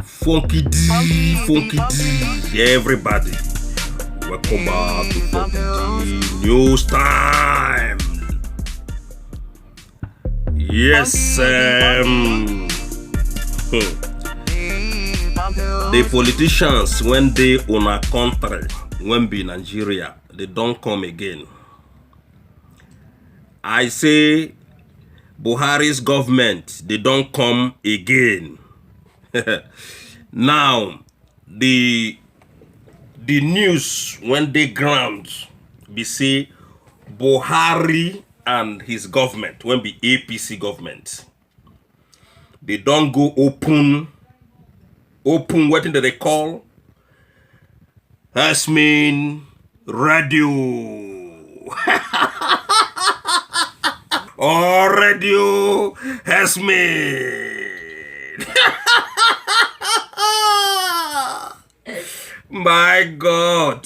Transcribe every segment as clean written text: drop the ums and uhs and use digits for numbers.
Funky D, everybody. Welcome back to Funky D News Time. Yes, the politicians when they own a country, when be Nigeria, they don't come again. I say Buhari's government, they don't come again. Now, the news when they ground be say Buhari and his government, when be APC government, they don't go open what do they call? Hasmin Radio. Or Radio Hasmin. My God.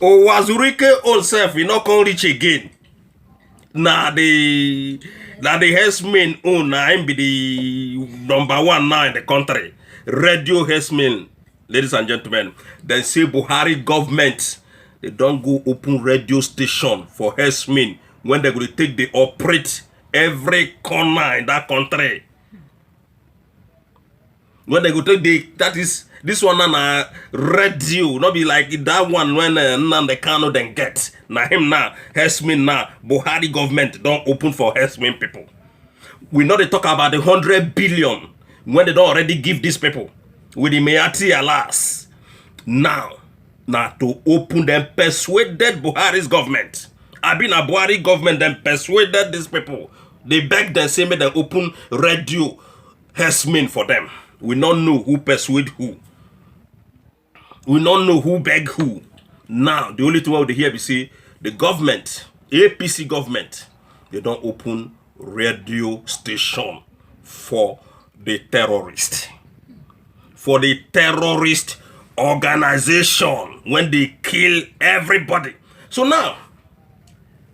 Wazurike own self, he not can reach again. Now the Hesmin own now be the number one now in the country. Radio Hesmin, ladies and gentlemen. Then say Buhari government, they don't go open radio station for Hesmin when they're going to take the operate every corner in that country. When they go take this one na radio, not be like that one when Nnamdi Kanu then get. Na him now, Hesmin now, Buhari government don't open for Hesmin people. We know they talk about the 100 billion when they don't already give these people with the Meati alas. Now to open them persuaded Buhari's government. I been a Buhari government then persuaded these people. They beg them say make them open radio Hesmin for them. We don't know who persuade who. We don't know who beg who. Now, the only thing we hear be say the government, APC government, they don't open radio station for the terrorist. For the terrorist organization when they kill everybody. So now,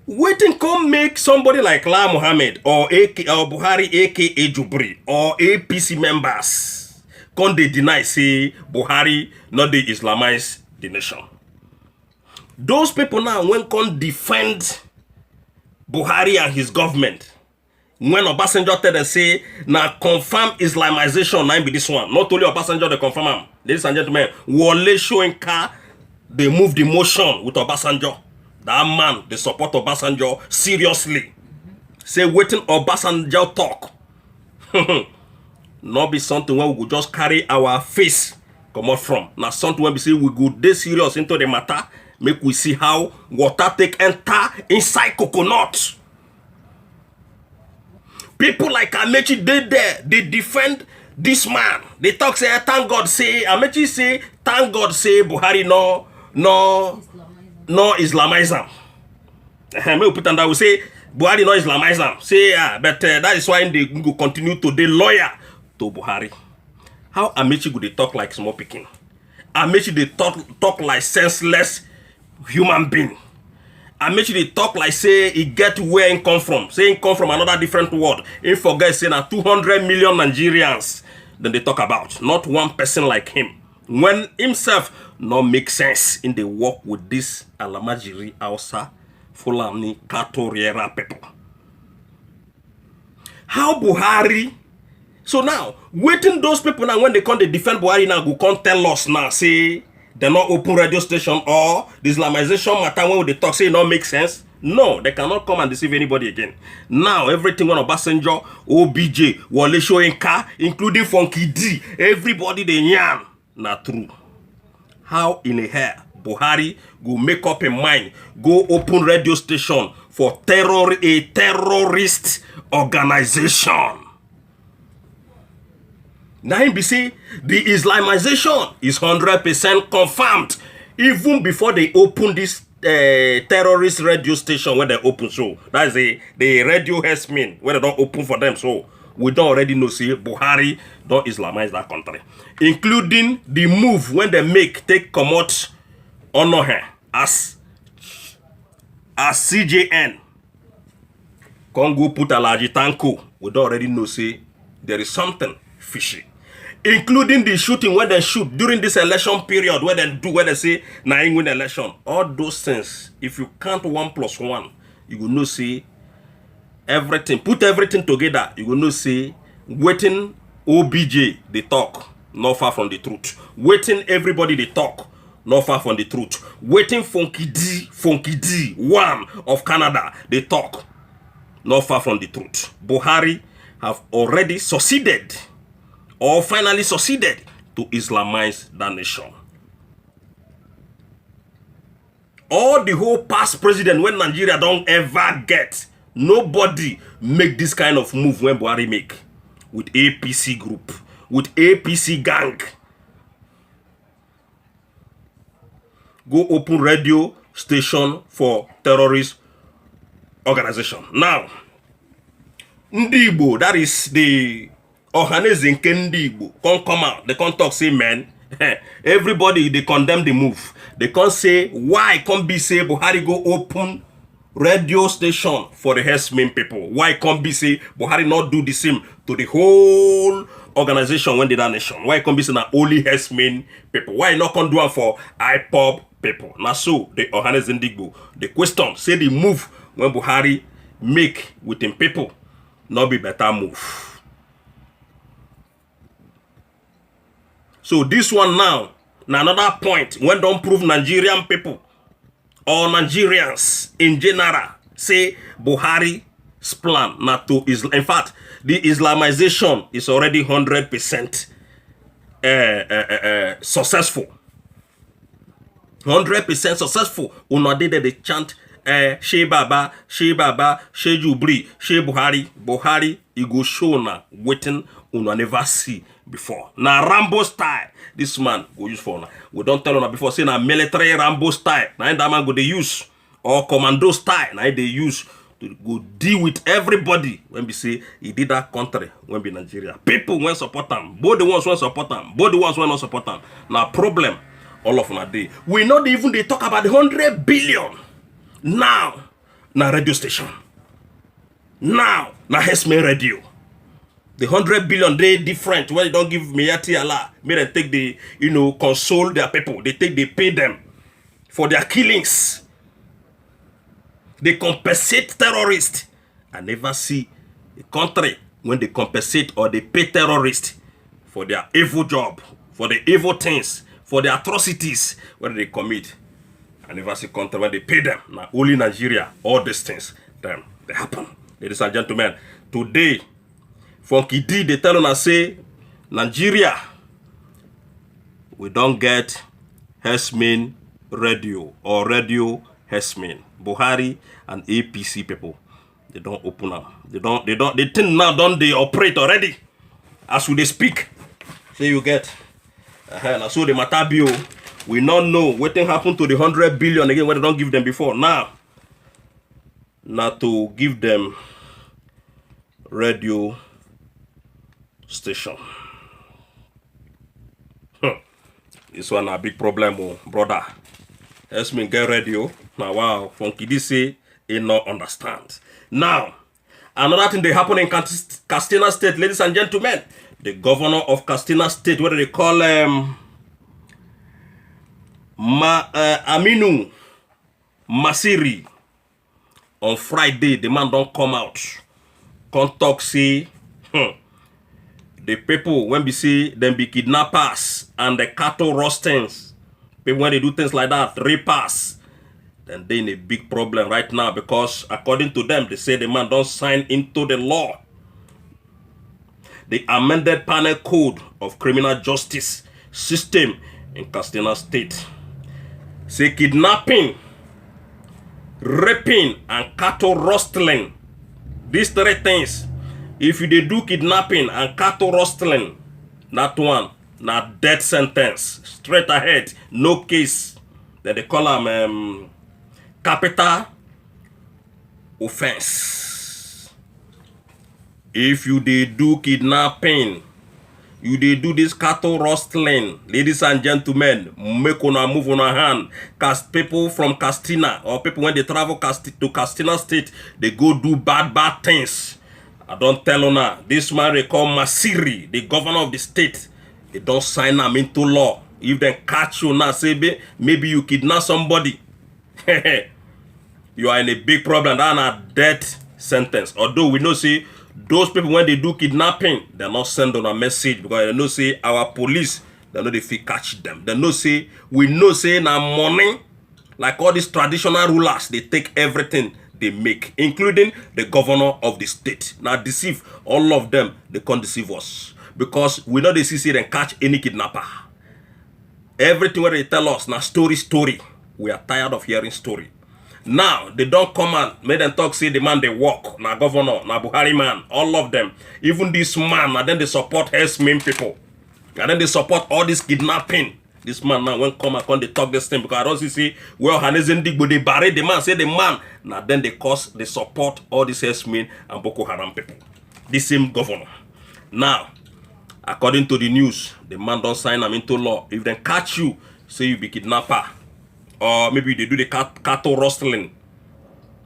waiting come make somebody like La Mohammed or Buhari aka Jubri or APC members come they deny say Buhari not they Islamize the nation. Those people now when come defend Buhari and his government, when Obasanjo tell them say now confirm Islamization now be this one. Not only Obasanjo they confirm him. Ladies and gentlemen, Wole Soyinka they move the motion with Obasanjo. That man, they support Obasanjo seriously. Say, waiting Obasanjo talk. Not be something where we could just carry our face come out from. Now something where we say we go this serious into the matter. Make we see how water take enter inside coconut. People like Amechi did there. They defend this man. They talk say, thank God say, Amechi say, thank God say Buhari no Islamism. Me put on that we say Buhari no Islamism. Say but that is why they go continue to the lawyer to Buhari. How Amechi go they talk like small picking? Amechi they talk like senseless human being. Amechi they talk like say he get where he come from. Say he come from another different world. He forget say na 200 million Nigerians then they talk about. Not one person like him. When himself not make sense in the work with this Alamajiri Hausa Fulani Katoriera people. How Buhari? So now, waiting those people now when they come they defend Buhari now go come tell us now say they not open radio station or the Islamization matter when they talk say it not make sense. No, they cannot come and deceive anybody again. Now everything on Obasanjo, OBJ, Wole Soyinka, including Funky D, everybody they yarn. Not true. How in a hair Buhari go make up a mind, go open radio station for a terrorist organization. Now him be say the Islamization is 100% confirmed even before they open this terrorist radio station when they open. So that's the radio Hesmin when they don't open for them. So we don't already know say Buhari don't Islamize that country, including the move when they take come out honor her as CJN Congo put Alaji Tanko. We don't already know say there is something fishy. including the shooting when they shoot during this election period, where they say na him win election. All those things, if you count 1 + 1, you will know see everything. Put everything together, you will know see waiting OBJ they talk, not far from the truth. Waiting everybody they talk, not far from the truth. Waiting Funky D, one of Canada, they talk, not far from the truth. Buhari have already succeeded, or finally succeeded, to Islamize that nation. All the whole past president when Nigeria don't ever get, nobody make this kind of move when Buhari make. With APC group, with APC gang. Go open radio station for terrorist organization. Now, Ndi Igbo, that is the Ohaneze nke Ndi Igbo, come out. They can't talk, say, man, everybody, they condemn the move. They can't say, why can't be say Buhari go open radio station for the herdsmen people? Why can't be say Buhari not do the same to the whole organization when they that nation? Why can't be say na only herdsmen people? Why not can do it for IPOB people? Now so the Ohaneze Ndigbo, the question say the move when Buhari make with him people not be better move. So this one now another point when don't prove Nigerian people or Nigerians in general say Buhari's plan not to Islam. In fact, the Islamization is already 100% successful. 100% successful. Una did they chant She Baba, She Jubri, She Buhari. Buhari, you go show na waiting una never see before. Na Rambo style. This man go use for now. We don't tell on before say na military Rambo style. Now that man go they use, or commando style. Now they use to go deal with everybody when we say he did that country when be Nigeria. People when support them, both the ones when support them, both the ones when not support them. Now problem all of na day. We not even they talk about the 100 billion now. Na radio station. Now na herdsmen radio. The 100 billion they different when they don't give Miyati Allah. May they take the, console their people. They pay them for their killings. They compensate terrorists. I never see a country when they compensate or they pay terrorists for their evil job, for the evil things, for the atrocities when they commit. I never see a country when they pay them. Now only Nigeria, all these things, they happen. Ladies and gentlemen, today, Funky D, they tell us say, Nigeria, we don't get herdsmen radio or radio herdsmen. Buhari and APC people, they don't open up. They think now don't they operate already. As we they speak, say you get. So the Matabio, we not know what thing happened to the 100 billion again when they don't give them before. Now to give them radio station. This one a big problem, brother. Let's me get radio. Now wow, Funky D say he not understand. Now, another thing they happen in Castina State, ladies and gentlemen. The governor of Castina State, what do they call Aminu Masiri. On Friday, the man don't come out. Come talk say the people when we see them be kidnappers and the cattle rostings, people when they do things like that, rapers, then they in a big problem right now because according to them, they say the man don't sign into the law. The amended penal code of criminal justice system in Castina State. Say kidnapping, raping, and cattle rustling. These three things. If you do kidnapping and cattle rustling, that one, not death sentence. Straight ahead, no case. Then they call them capital offense. If you do kidnapping, you do this cattle rustling, ladies and gentlemen, make una move on a hand. Cause people from Castina or people when they travel to Castina State, they go do bad things. I don't tell ona. This man they call Masiri, the governor of the state. They don't sign them into law. If they catch you now, say maybe you kidnap somebody, you are in a big problem. That's a death sentence. Although we know say those people when they do kidnapping, they're not send on a message because they know say our police, they know they feel catch them. They know say we know say now money, like all these traditional rulers, they take everything they make, including the governor of the state. Now deceive all of them, they can't deceive us. Because we know they see and catch any kidnapper. Everything where they tell us now story. We are tired of hearing story. Now they don't come and make them talk, say the man they walk, now governor, now Buhari man, all of them. Even this man, and then they support herdsmen people. And then they support all this kidnapping. This man now when come and they talk this thing because I don't see well Hanezendigbo they bury the man, say the man. Now then they support all these herdsmen and Boko Haram people. The same governor. Now, according to the news, the man don't sign them into law. If they catch you, say you be kidnapper. Or maybe they do the cattle rustling.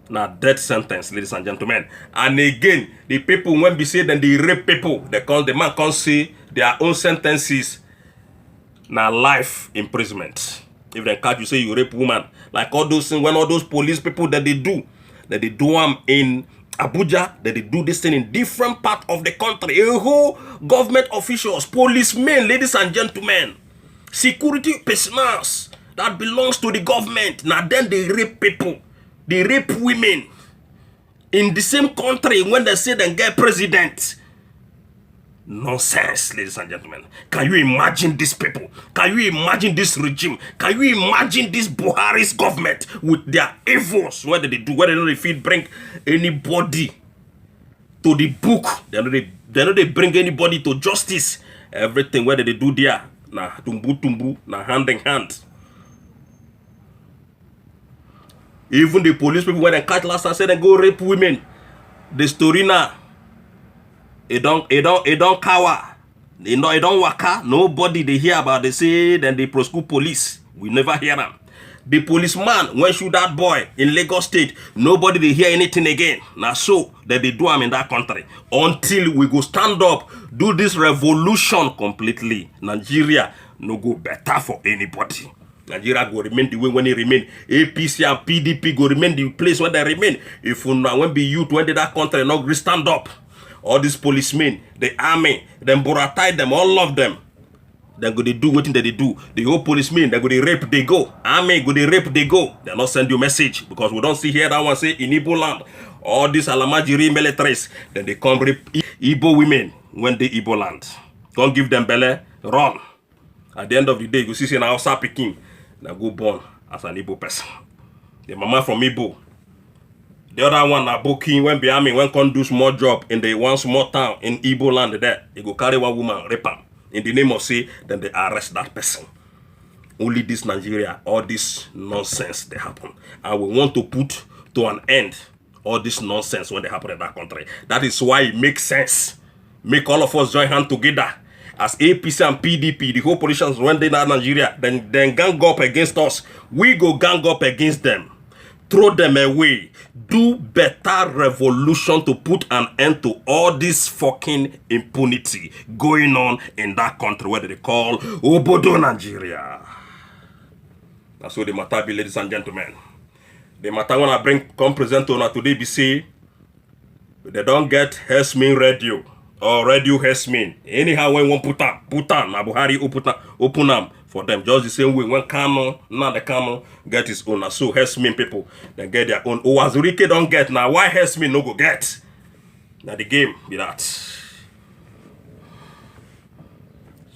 Now, death sentence, ladies and gentlemen. And again, the people, when we say then they rape people, the man can't say their own sentences. Now, life imprisonment. If they catch you, say you rape woman. Like all those things, when all those police people that they do them in Abuja, that they do this thing in different parts of the country. A whole government officials, policemen, ladies and gentlemen, security personnel that belongs to the government. Now then they rape people. They rape women. In the same country when they say they get president. Nonsense, ladies and gentlemen. Can you imagine these people? Can you imagine this regime? Can you imagine this Buhari's government with their evils? What do they do? Whether they feel bring anybody to the book, they know they bring anybody to justice. Everything whether they do there, na tumbu, na hand in hand. Even the police people when they catch last time said they go rape women. The story now. It don't cower. It don't waka. Nobody they hear about. They say then they prosecute police. We never hear them. The policeman when shoot that boy in Lagos State. Nobody they hear anything again. Now so that they do them in that country until we go stand up, do this revolution completely. Nigeria no go better for anybody. Nigeria go remain the way when it remain. APC and PDP go remain the place where they remain. If you now when be youth when that country not stand up. All these policemen, the army, them Buratai, them, all of them. They go they do what they do. The whole policemen, they go they rape, they go. Army go they rape, they go. They not send you message because we don't see here that one say in Igbo land. All these Alamajiri militaries, then they come rape Igbo women when they Igbo land. Don't give them belly, run. At the end of the day, you see an Hausa Peking, they go born as an Igbo person. The mama from Igbo. The other one, Aboki, when be army, when can do small job in the one small town in Igbo land there, they go carry one woman, rape her. In the name of say, then they arrest that person. Only this Nigeria, all this nonsense they happen. And we want to put to an end all this nonsense when they happen in that country. That is why it makes sense. Make all of us join hands together. As APC and PDP, the whole politicians when they in Nigeria, then gang up against us. We go gang up against them. Throw them away. Do better revolution to put an end to all this fucking impunity going on in that country where they call Obodo Nigeria. That's what the matter be, ladies and gentlemen. The matter when I come present to today be say they don't get herdsmen radio or radio herdsmen. Anyhow when one put on na Buhari open them. For them, just the same way when Kano, now the Kano get his own. So herdsmen people, they get their own. Owazurike don't get now. Why herdsmen no go get? Now the game be that.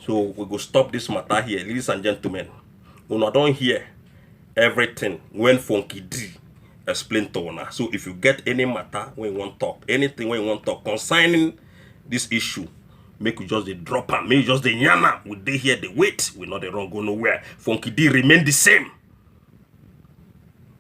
So we go stop this matter here, ladies and gentlemen. Una don't hear everything when Funky D explain to una. So if you get any matter when you want talk, anything when you want talk concerning this issue, make you just the drop and make you just the yana. We dey here, they wait. We not the wrong go nowhere. Funky D remain the same.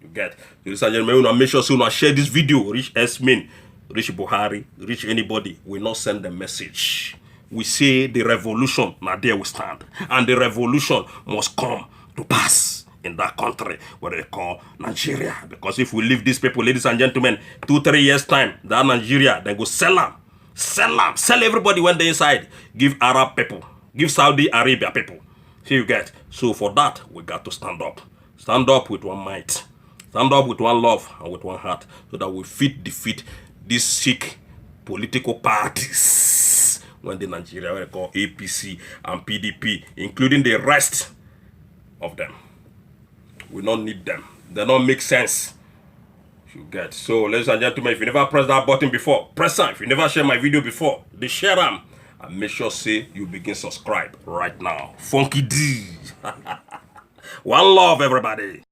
You get. Ladies and gentlemen, we make sure so share this video. Reach Esmin, reach Buhari, reach anybody. We not send the message. We say the revolution, now there we stand. And the revolution must come to pass in that country where they call Nigeria. Because if we leave these people, ladies and gentlemen, 2-3 years time, that Nigeria, they go sell them. Sell everybody when they inside. Give Arab people. Give Saudi Arabia people. See you get. So for that, we got to stand up. Stand up with one might. Stand up with one love and with one heart so that we defeat these sick political parties when the Nigeria we call APC and PDP, including the rest of them. We don't need them. They don't make sense. You get. So, ladies and gentlemen, if you never press that button before, press on. If you never share my video before, they share them. And make sure say you begin subscribe right now. Funky D. One love, everybody.